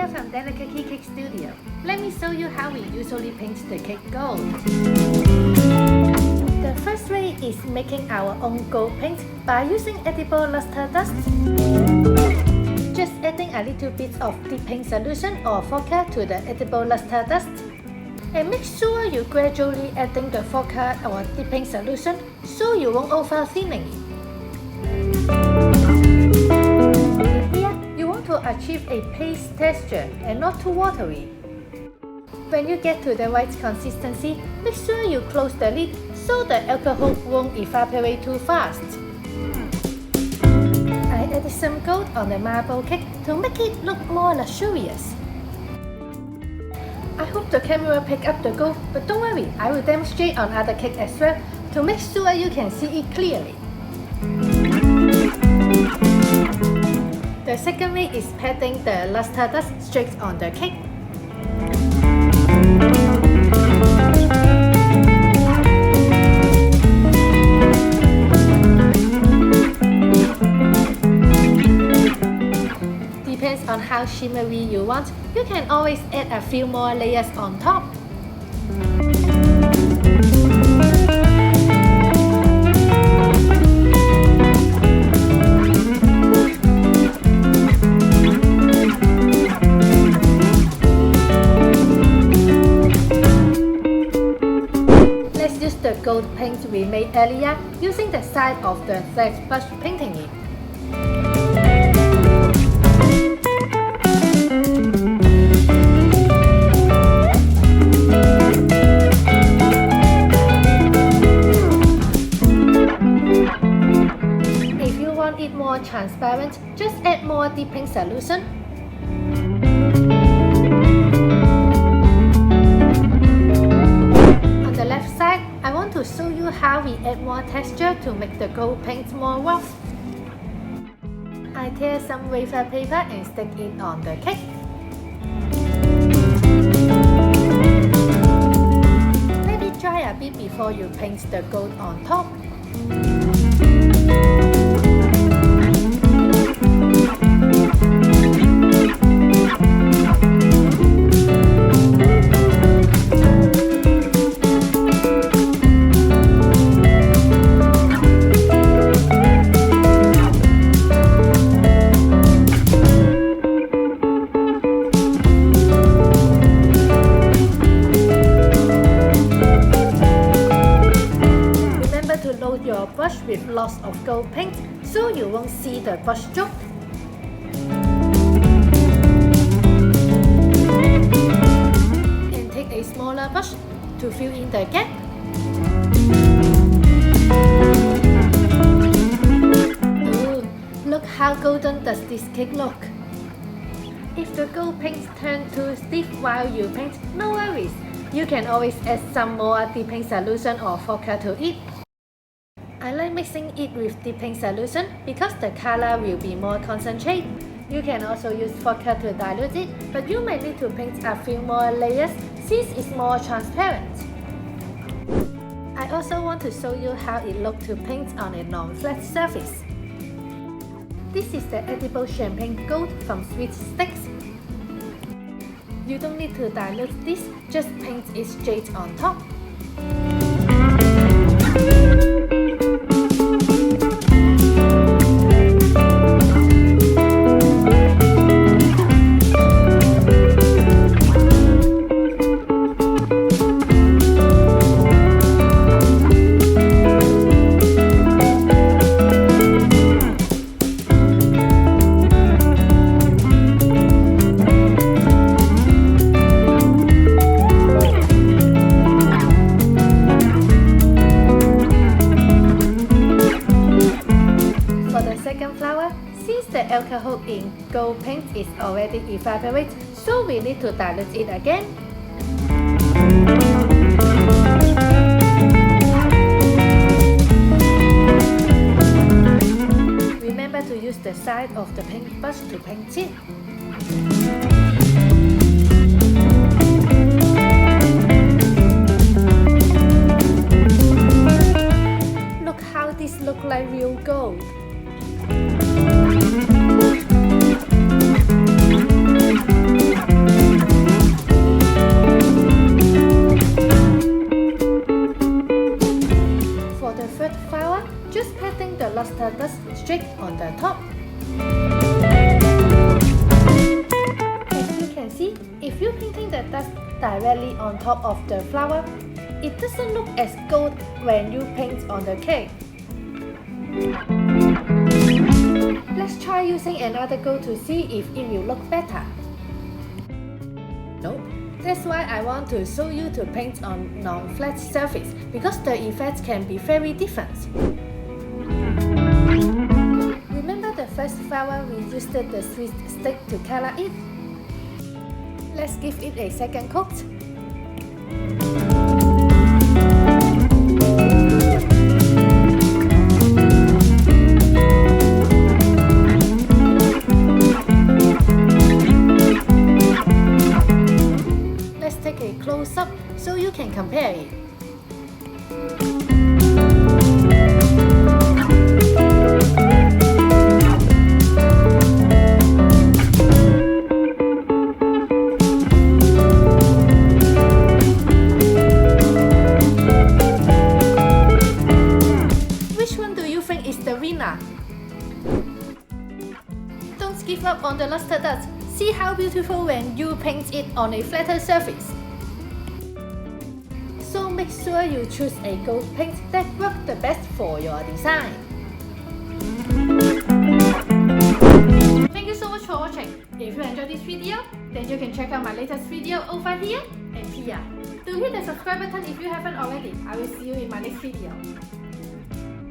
Elia from Delicate Cake Studio. Let me show you how we usually paint the cake gold. The first way is making our own gold paint by using edible luster dust. Just adding a little bit of deep paint solution or Foca to the edible luster dust. And make sure you gradually adding the Foca or deep paint solution so you won't over thinning it. To achieve a paste texture and not too watery. When you get to the right consistency, make sure you close the lid so the alcohol won't evaporate too fast. I added some gold on the marble cake to make it look more luxurious. I hope the camera picked up the gold, but don't worry, I will demonstrate on other cake as well to make sure you can see it clearly. The second way is patting the luster dust straight on the cake. Depends on how shimmery you want, you can always add a few more layers on top. The gold paint we made earlier using the side of the flat brush painting it. If you want it more transparent, just add more deep paint solution. To show you how we add more texture to make the gold paint more rough. I tear some wafer paper and stick it on the cake. Let it dry a bit before you paint the gold on top. Load your brush with lots of gold paint so you won't see the brush stroke. And take a smaller brush to fill in the gap. Ooh, look how golden does this cake look. If the gold paint turns too stiff while you paint, no worries. You can always add some more deep paint solution or Foca to it. I like mixing it with deep paint solution because the color will be more concentrated. You can also use Foca to dilute it, but you may need to paint a few more layers since it's more transparent. I also want to show you how it looks to paint on a non-flat surface. This is the edible champagne gold from Sweet Sticks. You don't need to dilute this, just paint it straight on top. Since the alcohol in gold paint is already evaporated, so we need to dilute it again. Remember to use the side of the paintbrush to paint it. Look how this looks like real gold. directly on top of the flower, it doesn't look as gold when you paint on the cake. Let's try using another gold to see if it will look better. No, that's why I want to show you to paint on non-flat surface because the effect can be very different. Remember the first flower we used the Swiss stick to color it? Let's give it a second coat. Let's take a close-up so you can compare it. Which one do you think is the winner? Don't give up on the luster dust. See how beautiful when you paint it on a flatter surface. So make sure you choose a gold paint that works the best for your design. Thank you so much for watching. If you enjoyed this video, then you can check out my latest video over here and here. Do hit the subscribe button if you haven't already. I will see you in my next video.